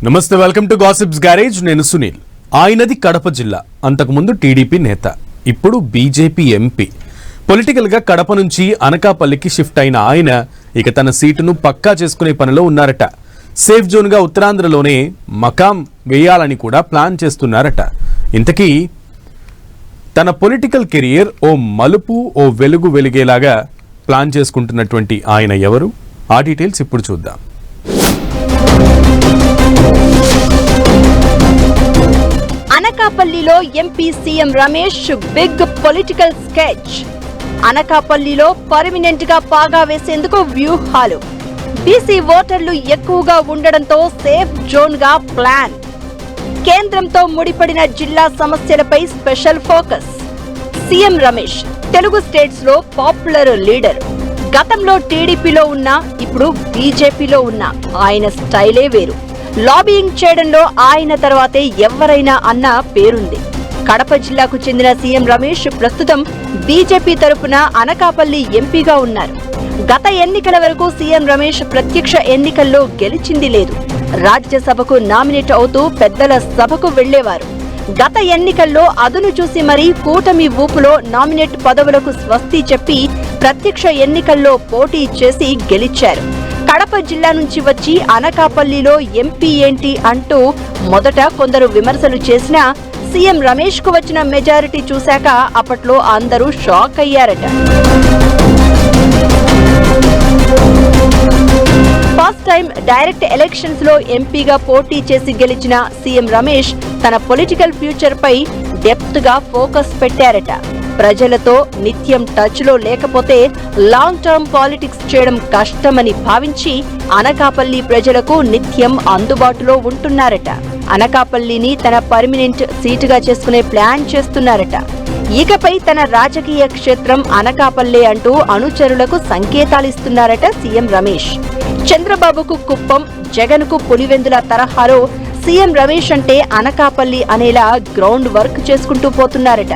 నమస్తే, welcome to gossips garage. నేను సునీల్. ఆయనది కడప జిల్లా. అంతకుముందు టీడీపీ నేత, ఇప్పుడు బీజేపీ ఎంపీ. పొలిటికల్ గా కడప నుంచి అనకాపల్లికి షిఫ్ట్ అయిన ఆయన ఇక తన సీటును పక్కా చేసుకునే పనిలో ఉన్నారట. సేఫ్ జోన్ గా ఉత్తరాంధ్రలోనే మకాం వేయాలని కూడా ప్లాన్ చేస్తున్నారట. ఇంతకీ తన పొలిటికల్ కెరియర్ ఓ మలుపు, ఓ వెలుగు వెలిగేలాగా ప్లాన్ చేసుకుంటున్నటువంటి ఆయన ఎవరు? ఆ డీటెయిల్స్ ఇప్పుడు చూద్దాం. అనకాపల్లిలో MP CM Ramesh big political sketch. అనకాపల్లిలో పర్మినెంట్ గా పాగా వేసేందుకు వ్యూహాలు. బీసీ ఓటర్లు ఎక్కువగా ఉండడంతో సేఫ్ జోన్ గా ప్లాన్. కేంద్రంతో ముడిపడిన జిల్లా సమస్యలపై special focus. CM Ramesh Telugu states లో పాపులర్ లీడర్. గతంలో టీడీపీలో ఉన్నా ఇప్పుడు బీజేపీలో ఉన్నా ఆయన స్టైలే వేరు. లాబియింగ్ చేయడంలో ఆయన తర్వాతే ఎవరైనా అన్న పేరుంది. కడప జిల్లాకు చెందిన సీఎం రమేష్ ప్రస్తుతం బీజేపీ తరపున అనకాపల్లి ఎంపీగా ఉన్నారు. గత ఎన్నికల వరకు సీఎం రమేష్ ప్రత్యక్ష ఎన్నికల్లో గెలిచింది లేదు. రాజ్యసభకు నామినేట్ అవుతూ పెద్దల సభకు వెళ్లేవారు. గత ఎన్నికల్లో అదును చూసి మరీ కూటమి ఊపులో నామినేట్ పదవులకు స్వస్తి చెప్పి ప్రత్యక్ష ఎన్నికల్లో పోటీ చేసి గెలిచారు. కడప జిల్లా నుంచి వచ్చి అనకాపల్లిలో ఎంపీ ఏంటి అంటూ మొదట కొందరు విమర్శలు చేసినా సీఎం రమేష్ కు వచ్చిన మెజారిటీ చూశాక అప్పట్లో అందరూ షాక్ అయ్యారట. ఫస్ట్ టైం డైరెక్ట్ ఎలక్షన్స్ లో ఎంపీగా పోటీ చేసి గెలిచిన సీఎం రమేష్ తన పొలిటికల్ ఫ్యూచర్ పై డెప్త్ గా ఫోకస్ పెట్టారట. ప్రజలతో నిత్యం టచ్ లో లేకపోతే లాంగ్ టర్మ్ పాలిటిక్స్ చేయడం కష్టమని భావించి అనకాపల్లి ప్రజలకు నిత్యం అందుబాటులో ఉంటున్నారట. అనకాపల్లిని తన పర్మినెంట్ సీటుగా చేసుకునే ప్లాన్ చేస్తున్నారట. ఇకపై తన రాజకీయ క్షేత్రం అనకాపల్లె అంటూ అనుచరులకు సంకేతాలిస్తున్నారట సీఎం రమేష్. చంద్రబాబుకు కుప్పం, జగన్ కు పులివెందుల తరహాలో సీఎం రమేష్ అంటే అనకాపల్లి అనేలా గ్రౌండ్ వర్క్ చేసుకుంటూ పోతున్నారట.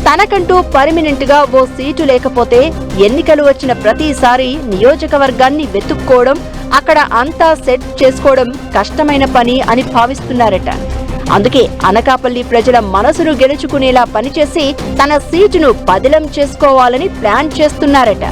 తనకంటూ పర్మినెంట్ గా ఓ సీటు లేకపోతే ఎన్నికలు వచ్చిన ప్రతిసారి నియోజకవర్గాన్ని వెతుక్కోవడం, అక్కడ అంతా సెట్ చేసుకోవడం కష్టమైన పని అని భావిస్తున్నారట. అందుకే అనకాపల్లి ప్రజల మనసును గెలుచుకునేలా పనిచేసి తన సీటును పదిలం చేసుకోవాలని ప్లాన్ చేస్తున్నారట.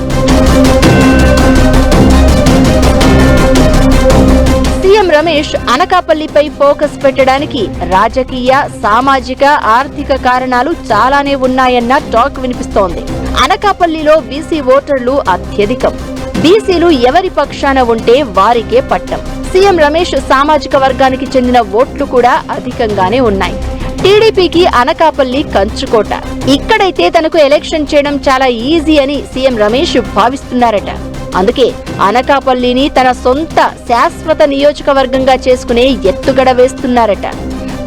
సీఎం రమేష్ అనకాపల్లిపై ఫోకస్ పెట్టడానికి రాజకీయ, సామాజిక, ఆర్థిక కారణాలు చాలానే ఉన్నాయన్న టాక్ వినిపిస్తోంది. అనకాపల్లిలో బీసీ ఓటర్లు అత్యధికం. బీసీలు ఎవరి పక్షాన ఉంటే వారికే పట్టం. సీఎం రమేష్ సామాజిక వర్గానికి చెందిన ఓట్లు కూడా అధికంగానే ఉన్నాయి. టీడీపీకి అనకాపల్లి కంచుకోట. ఇక్కడైతే తనకు ఎలక్షన్ చేయడం చాలా ఈజీ అని సీఎం రమేష్ భావిస్తున్నారట. అందుకే అనకాపల్లిని తన సొంత శాశ్వత నియోజకవర్గంగా చేసుకునే ఎత్తుగడ వేస్తున్నారట.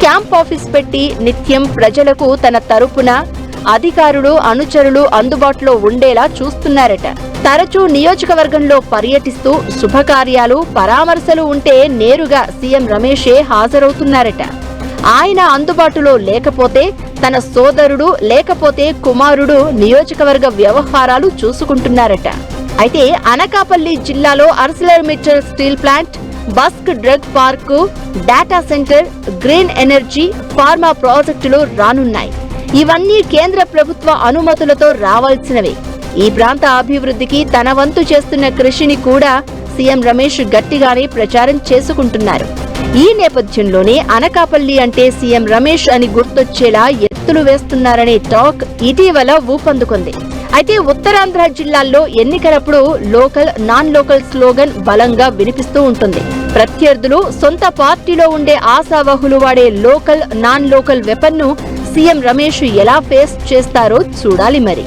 క్యాంప్ ఆఫీస్ పెట్టి నిత్యం ప్రజలకు తన తరపున అధికారులు, అనుచరులు అందుబాటులో ఉండేలా చూస్తున్నారట. తరచూ నియోజకవర్గంలో పర్యటిస్తూ శుభకార్యాలు, పరామర్శలు ఉంటే నేరుగా సీఎం రమేషే హాజరవుతున్నారట. ఆయన అందుబాటులో లేకపోతే తన సోదరుడు లేకపోతే కుమారుడు నియోజకవర్గ వ్యవహారాలు చూసుకుంటున్నారట. అయితే అనకాపల్లి జిల్లాలో ArcelorMittal steel plant, bulk drug park, data centre, green energy, pharma ప్రాజెక్టులు రానున్నాయి. ఇవన్నీ కేంద్ర ప్రభుత్వ అనుమతులతో రావాల్సినవే. ఈ ప్రాంత అభివృద్ధికి తన వంతు చేస్తున్న కృషిని కూడా సీఎం రమేష్ గట్టిగానే ప్రచారం చేసుకుంటున్నారు. ఈ నేపథ్యంలోనే అనకాపల్లి అంటే సీఎం రమేష్ అని గుర్తొచ్చేలా ఎత్తులు వేస్తున్నారనే టాక్ ఇటీవల ఊపందుకుంది. అయితే ఉత్తరాంధ్ర జిల్లాల్లో ఎన్నికలప్పుడు లోకల్, నాన్ లోకల్ స్లోగన్ బలంగా వినిపిస్తూ ఉంటుంది. ప్రత్యర్థులు సొంత పార్టీలో ఉండే ఆశావహులు వాడే లోకల్, నాన్ లోకల్ వెపన్ ను సీఎం రమేష్ ఎలా ఫేస్ చేస్తారో చూడాలి మరి.